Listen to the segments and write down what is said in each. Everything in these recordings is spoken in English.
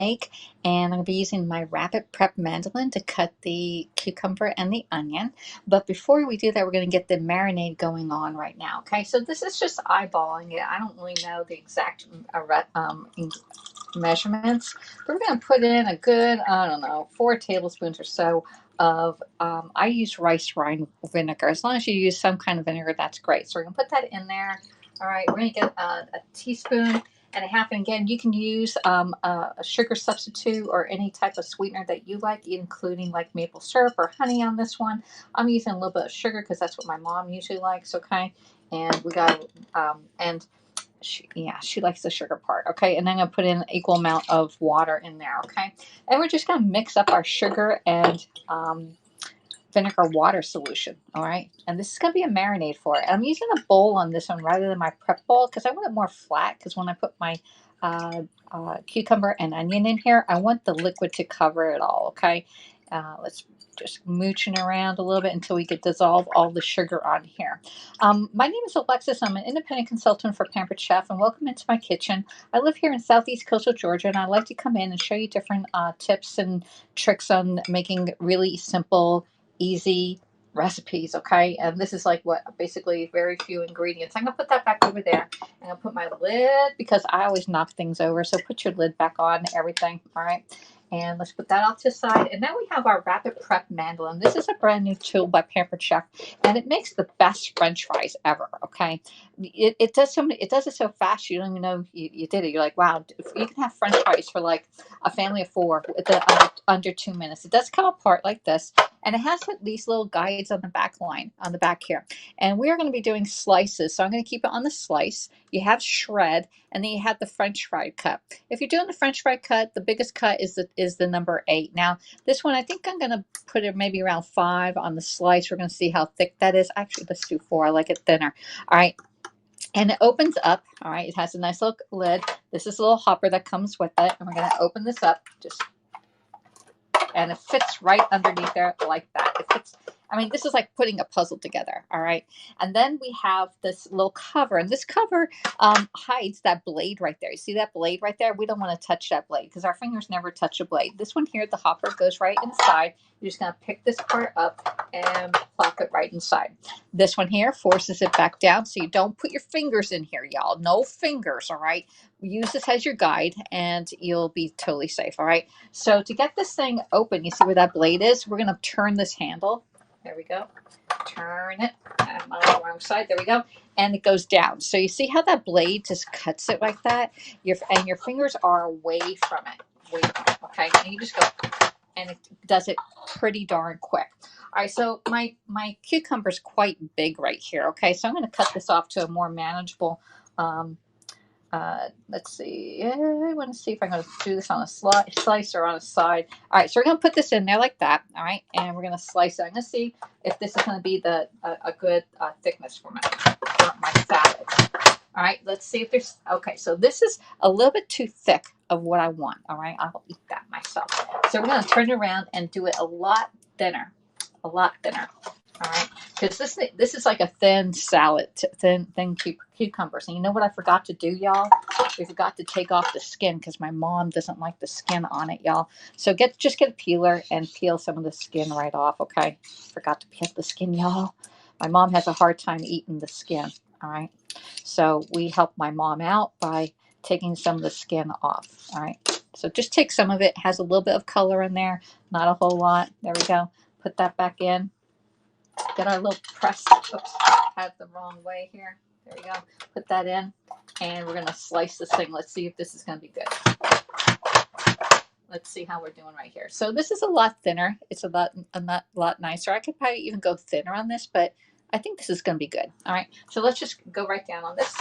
make, and I'm going to be using my Rapid Prep Mandolin to cut the cucumber and the onion. But before we do that, we're going to get the marinade going on right now. Okay, so this is just eyeballing it. I don't really know the exact measurements, but we're going to put in a good, I don't know, 4 tablespoons or so of, I use rice wine vinegar. As long as you use some kind of vinegar, that's great. So we're going to put that in there. All right, we're going to get a teaspoon and a half. And again, you can use a sugar substitute or any type of sweetener that you like, including like maple syrup or honey on this one. I'm using a little bit of sugar because that's what my mom usually likes, okay? And we got, and she likes the sugar part, okay? And then I'm going to put in an equal amount of water in there, okay? And we're just going to mix up our sugar and vinegar water solution, all right? And this is going to be a marinade for it. I'm using a bowl on this one rather than my prep bowl because I want it more flat, because when I put my cucumber and onion in here, I want the liquid to cover it all, okay? Let's just mooching around a little bit until we get dissolve all the sugar on here. My name is Alexis. I'm an independent consultant for Pampered Chef, and welcome into my kitchen. I live here in Southeast Coastal Georgia, and I like to come in and show you different tips and tricks on making really simple, easy recipes, okay? And this is like what, basically very few ingredients. I'm gonna put that back over there. I'm gonna put my lid, because I always knock things over, so put your lid back on everything, all right? And let's put that off to the side. And now we have our Rapid Prep Mandolin. This is a brand new tool by Pampered Chef, and it makes the best French fries ever, okay? It does it so fast you don't even know you did it. You're like, wow, you can have French fries for like a family of 4 with under 2 minutes. It does come apart like this, and it has these little guides on the back line, on the back here. And we're going to be doing slices, so I'm going to keep it on the slice. You have shred, and then you have the French fry cut. If you're doing the French fry cut, the biggest cut is the number 8. Now, this one, I think I'm going to put it maybe around 5 on the slice. We're going to see how thick that is. Actually, let's do 4. I like it thinner. All right. And it opens up. All right. It has a nice little lid. This is a little hopper that comes with it. And we're going to open this up. And it fits right underneath there like that. It fits. I mean, this is like putting a puzzle together, all right? And then we have this little cover, and this cover hides that blade right there. You see that blade right there? We don't want to touch that blade because our fingers never touch a blade. This one here, the hopper, goes right inside. You're just going to pick this part up and plop it right inside. This one here forces it back down, so you don't put your fingers in here, y'all. No fingers, all right? Use this as your guide, and you'll be totally safe, all right? So to get this thing open, you see where that blade is? We're going to turn this handle. There we go. Turn it. I'm on the wrong side. There we go. And it goes down. So you see how that blade just cuts it like that? Your fingers are away from it. Okay? And you just go, and it does it pretty darn quick. All right, so my cucumber's quite big right here, okay? So I'm going to cut this off to a more manageable, let's see. I want to see if I'm going to do this on a slice or on a side. All right, so we're going to put this in there like that, all right? And we're going to slice it. I'm going to see if this is going to be a good thickness for my salad. All right, let's see if there's, okay, so this is a little bit too thick of what I want, all right? I'll eat that myself. So we're going to turn it around and do it a lot thinner, all right? Because this is like a thin salad, thin cucumbers. And you know what I forgot to do, y'all? We forgot to take off the skin because my mom doesn't like the skin on it, y'all. So just get a peeler and peel some of the skin right off, okay? Forgot to peel the skin, y'all. My mom has a hard time eating the skin, all right? So we help my mom out by taking some of the skin off, all right? So just take some of it. It has a little bit of color in there, not a whole lot. There we go. Put that back in. Get our little press. Oops, I had the wrong way here. There we go. Put that in, and we're going to slice this thing. Let's see if this is going to be good. Let's see how we're doing right here. So this is a lot thinner. It's a lot nicer. I could probably even go thinner on this, but I think this is going to be good. All right. So let's just go right down on this.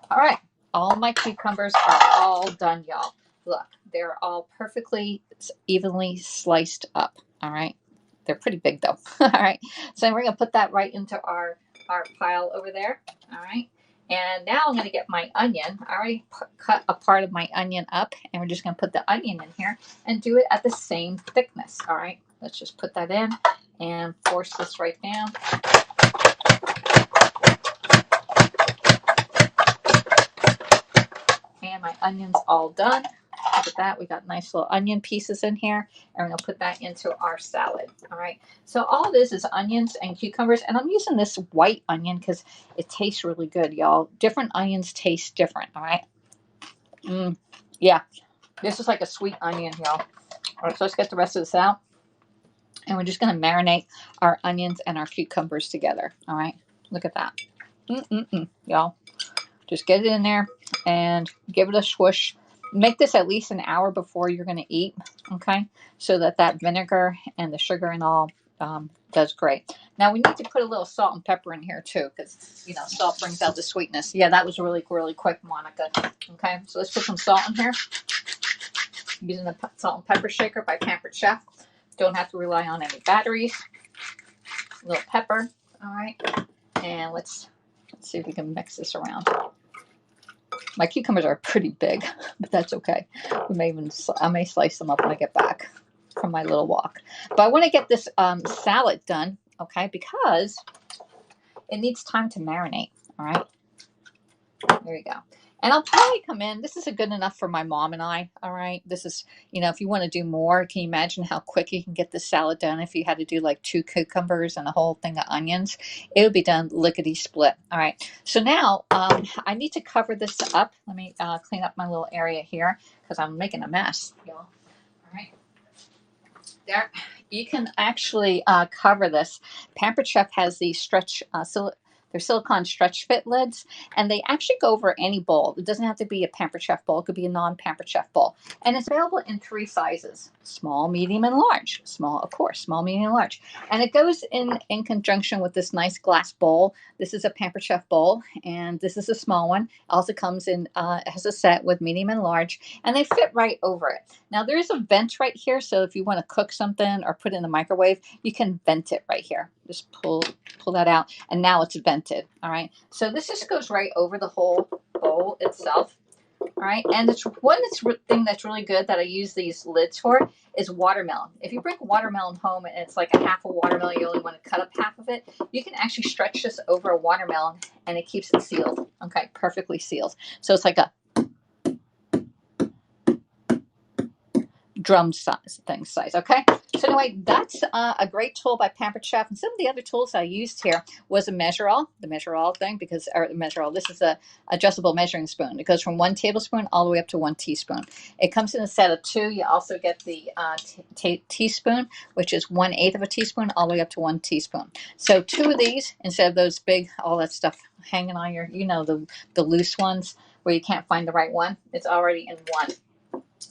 All right. All my cucumbers are all done, y'all. Look, they're all perfectly evenly sliced up. All right. They're pretty big though. All right. So we're going to put that right into our pile over there. All right. And now I'm going to get my onion. I already cut a part of my onion up, and we're just going to put the onion in here and do it at the same thickness. All right. Let's just put that in and force this right down. onions all done. Look at that. We got nice little onion pieces in here, and we're going to put that into our salad. All right. So all this is onions and cucumbers, and I'm using this white onion because it tastes really good, y'all. Different onions taste different. All right. Yeah. This is like a sweet onion, y'all. All right. So let's get the rest of this out, and we're just going to marinate our onions and our cucumbers together. All right. Look at that. Y'all. Just get it in there and give it a swoosh. Make this at least an hour before you're going to eat, okay? So that that vinegar and the sugar and all does great. Now we need to put a little salt and pepper in here too, because you know salt brings out the sweetness. Yeah, that was really quick, Monica. Okay, so let's put some salt in here. I'm using the salt and pepper shaker by Pampered Chef. Don't have to rely on any batteries. A little pepper, all right. And let's see if we can mix this around. My cucumbers are pretty big, but that's okay. I may slice them up when I get back from my little walk. But I want to get this salad done, okay, because it needs time to marinate, all right? There you go. And I'll probably come in. This is a good enough for my mom and I, all right? This is, you know, if you want to do more, can you imagine how quick you can get this salad done if you had to do like 2 cucumbers and a whole thing of onions? It would be done lickety-split, all right? So now I need to cover this up. Let me clean up my little area here because I'm making a mess, y'all. All right. There. You can actually cover this. Pampered Chef has these they're silicone stretch fit lids, and they actually go over any bowl. It doesn't have to be a Pampered Chef bowl. It could be a non-Pampered Chef bowl. And it's available in 3 sizes: small, medium, and large. Small, of course, small, medium, and large. And it goes in conjunction with this nice glass bowl. This is a Pampered Chef bowl, and this is a small one. It also comes in, has a set with medium and large, and they fit right over it. Now, there is a vent right here, so if you want to cook something or put it in the microwave, you can vent it right here. Just pull that out, and now it's vented, all right? So this just goes right over the whole bowl itself, all right? And the thing that's really good that I use these lids for is watermelon. If you bring watermelon home and it's like a half a watermelon, you only want to cut up half of it, you can actually stretch this over a watermelon, and it keeps it sealed, okay? Perfectly sealed. So it's like a drum size, okay? So anyway, that's a great tool by Pampered Chef. And some of the other tools I used here was a measure-all, the measure-all thing, this is a adjustable measuring spoon. It goes from 1 tablespoon all the way up to 1 teaspoon. It comes in a set of 2. You also get the teaspoon, which is 1/8 of a teaspoon, all the way up to 1 teaspoon. So 2 of these, instead of those big, all that stuff hanging on your, you know, the loose ones where you can't find the right one, it's already in one.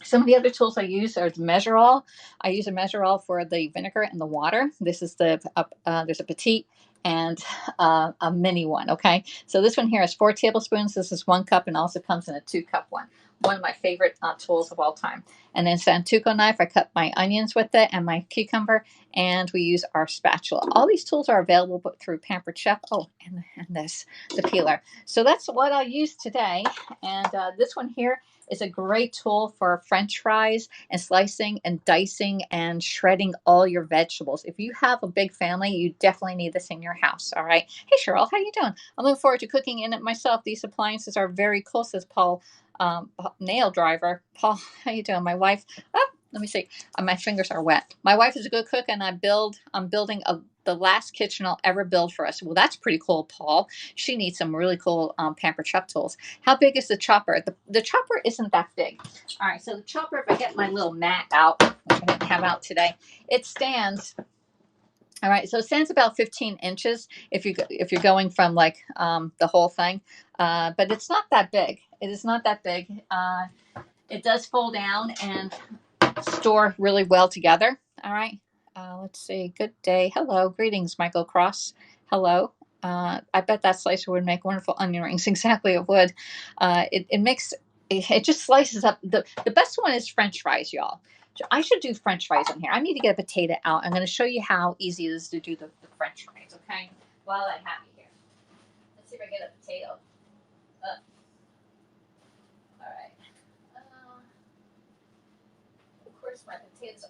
Some of the other tools I use are the measure-all. I use a measure-all for the vinegar and the water. This is there's a petite and a mini one, okay? So this one here is 4 tablespoons. This is 1 cup and also comes in a 2-cup one. One of my favorite tools of all time. And then Santoku knife, I cut my onions with it and my cucumber, and we use our spatula. All these tools are available through Pampered Chef. Oh, and the peeler. So that's what I'll use today. And this one here is a great tool for French fries and slicing and dicing and shredding all your vegetables. If you have a big family, you definitely need this in your house, all right? Hey, Cheryl, how you doing? I'm looking forward to cooking in it myself. These appliances are very cool, says Paul, nail driver. Paul, how you doing? My wife, let me see. My fingers are wet. My wife is a good cook, and I'm building the last kitchen I'll ever build for us. Well, that's pretty cool, Paul. She needs some really cool Pampered Chef tools. How big is the chopper? The chopper isn't that big. All right, so the chopper, if I get my little mat out, which I didn't have out today, it stands. All right, so it stands about 15 inches if you're going from like the whole thing, but it's not that big. It is not that big. It does fold down and store really well together. All right. Let's see. Good day. Hello. Greetings, Michael Cross. Hello. I bet that slicer would make wonderful onion rings. Exactly, it would. It just slices up. The best one is French fries, y'all. I should do French fries in here. I need to get a potato out. I'm going to show you how easy it is to do the French fries, okay? While I have you here. Let's see if I get a potato. All right. Of course, my potatoes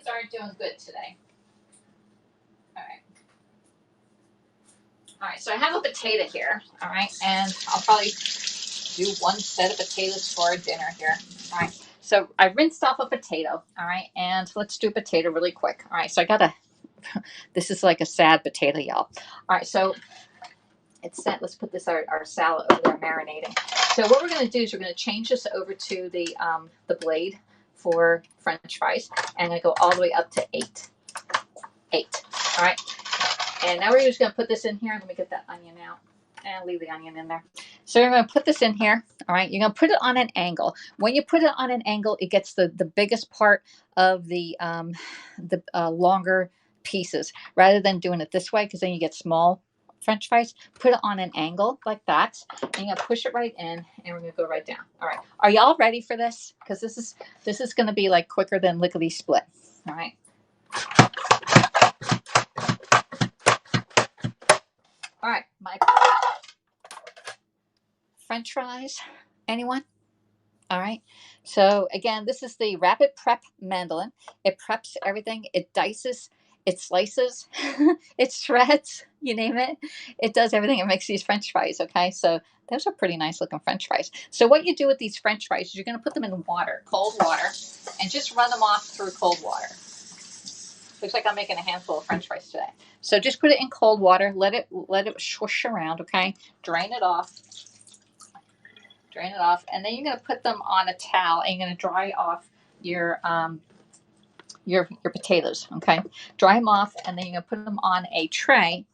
aren't doing good today. All right. All right, so I have a potato here, all right, and I'll probably do one set of potatoes for dinner here. All right. So I rinsed off a potato. All right. And let's do a potato really quick. All right. So I got a, this is like a sad potato, y'all. All right. So it's set. Let's put this our salad over there marinating. So what we're going to do is we're going to change this over to the blade for French fries, and I'm going to go all the way up to 8. All right. And now we're just going to put this in here. Let me get that onion out and leave the onion in there. So we're going to put this in here. All right. You're going to put it on an angle. When you put it on an angle, it gets the biggest part of the longer pieces rather than doing it this way, because then you get small French fries. Put it on an angle like that. And you're going to push it right in, and we're going to go right down. All right. Are y'all ready for this? Because this is going to be like quicker than lickety split. All right. All right, my French fries. Anyone? All right. So again, this is the Rapid Prep Mandolin. It preps everything. It dices. It slices. It shreds. You name it. It does everything. It makes these French fries. Okay. So those are pretty nice looking French fries. So what you do with these French fries is you're going to put them in water, cold water, and just run them off through cold water. Looks like I'm making a handful of French fries today. So just put it in cold water. Let it swoosh around. Okay. Drain it off. Drain it off, and then you're going to put them on a towel, and you're going to dry off your potatoes. Okay. Dry them off, and then you're going to put them on a tray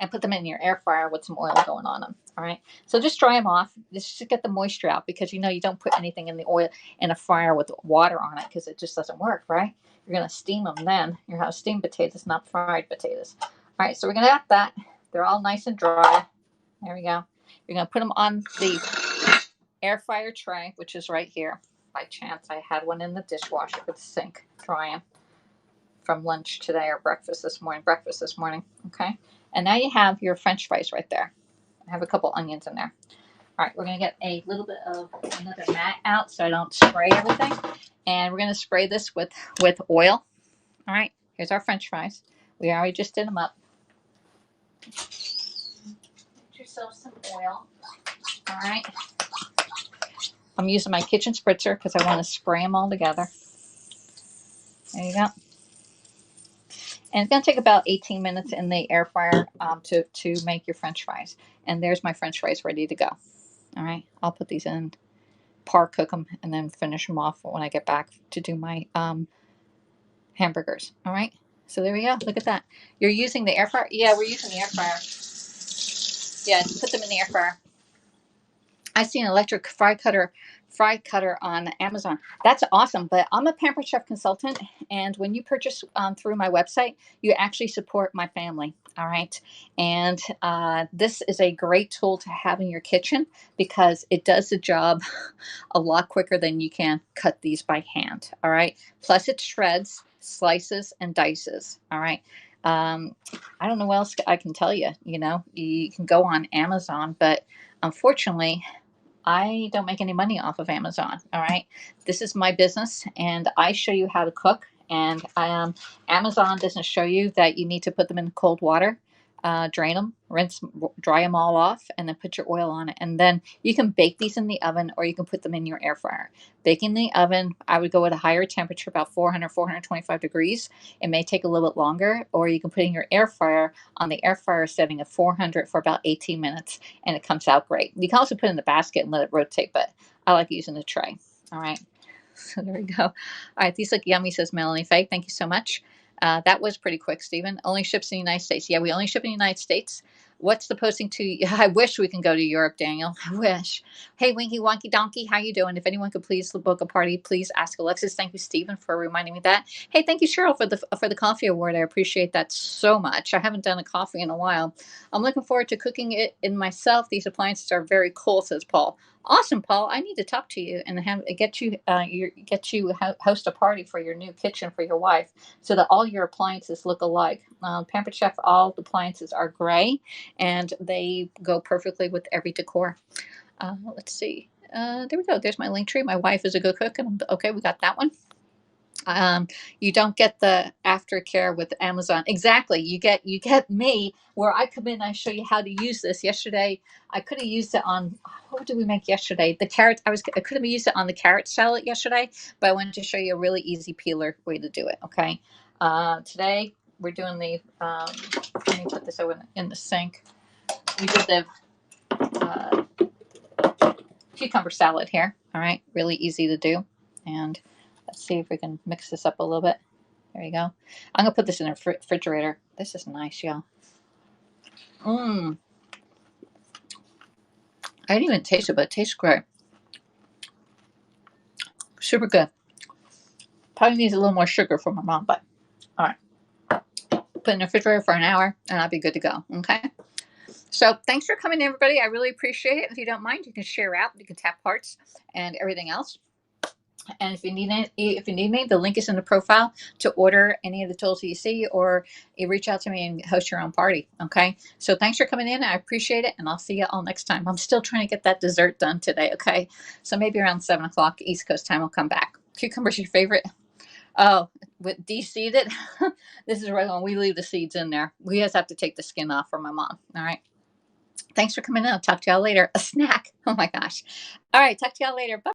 and put them in your air fryer with some oil going on them. All right. So just dry them off. Just to get the moisture out, because you don't put anything in the oil in a fryer with water on it, because it just doesn't work, right? You're going to steam them then. You're going to have steamed potatoes, not fried potatoes. All right. So we're going to have that. They're all nice and dry. There we go. You're going to put them on the air fryer tray, which is right here. By chance, I had one in the dishwasher with the sink drying from lunch today or breakfast this morning. Okay. And now you have your French fries right there. I have a couple onions in there. All right. We're going to get a little bit of another mat out so I don't spray everything. And we're going to spray this with oil. All right. Here's our French fries. We already just did them up. Get yourself some oil. All right. I'm using my kitchen spritzer because I want to spray them all together. There you go. And it's going to take about 18 minutes in the air fryer to make your French fries. And there's my French fries ready to go. All right. I'll put these in, par cook them, and then finish them off when I get back to do my hamburgers. All right. So there we go. Look at that. You're using the air fryer? Yeah, we're using the air fryer. Yeah, put them in the air fryer. I see an electric fry cutter on Amazon. That's awesome. But I'm a Pampered Chef consultant, and when you purchase through my website, you actually support my family. All right. And this is a great tool to have in your kitchen because it does the job a lot quicker than you can cut these by hand. All right. Plus it shreds, slices, and dices. All right. I don't know what else I can tell you. You can go on Amazon, but unfortunately, I don't make any money off of Amazon. All right. This is my business, and I show you how to cook. And Amazon doesn't show you that you need to put them in cold water, drain them, rinse, dry them all off, and then put your oil on it. And then you can bake these in the oven, or you can put them in your air fryer. Baking in the oven, I would go at a higher temperature, about 400, 425 degrees. It may take a little bit longer, or you can put in your air fryer on the air fryer setting of 400 for about 18 minutes, and it comes out great. You can also put it in the basket and let it rotate, but I like using the tray. All right. So there we go. All right. These look yummy, says Melanie Faye. Thank you so much. That was pretty quick, Stephen. Only ships in the United States. Yeah, we only ship in the United States. What's the posting to? I wish we can go to Europe, Daniel. I wish. Hey, Winky Wonky Donkey, how you doing? If anyone could please book a party, please ask Alexis. Thank you, Stephen, for reminding me that. Hey, thank you, Cheryl, for the coffee award. I appreciate that so much. I haven't done a coffee in a while. I'm looking forward to cooking it in myself. These appliances are very cool, says Paul. Awesome, Paul. I need to talk to you and get you host a party for your new kitchen for your wife, so that all your appliances look alike. Pampered Chef, all the appliances are gray, and they go perfectly with every decor. Let's see. There we go. There's my link tree. My wife is a good cook, and okay, we got that one. Um, you don't get the aftercare with Amazon. Exactly. You get me where I come in. I show you how to use this. Yesterday, I could have used it on what did we make yesterday? The carrot. I could have used it on the carrot salad yesterday, but I wanted to show you a really easy peeler way to do it. Okay. Today we're doing the. Let me put this over in the sink. We did the cucumber salad here. All right, really easy to do, and let's see if we can mix this up a little bit. There you go. I'm gonna put this in the refrigerator. This is nice, y'all. Mmm. I didn't even taste it, but it tastes great. Super good. Probably needs a little more sugar for my mom, but all right. Put it in the refrigerator for an hour, and I'll be good to go. Okay. So thanks for coming, everybody. I really appreciate it. If you don't mind, you can share out. You can tap hearts and everything else. And if you need me, the link is in the profile to order any of the tools that you see, or you reach out to me and host your own party. Okay. So thanks for coming in. I appreciate it, and I'll see you all next time. I'm still trying to get that dessert done today. Okay. So maybe around 7 o'clock East Coast time, I'll come back. Cucumber's your favorite? Oh, with de-seeded. This is right when we leave the seeds in there. We just have to take the skin off for my mom. All right. Thanks for coming in. I'll talk to y'all later. A snack. Oh my gosh. All right. Talk to y'all later. Bye.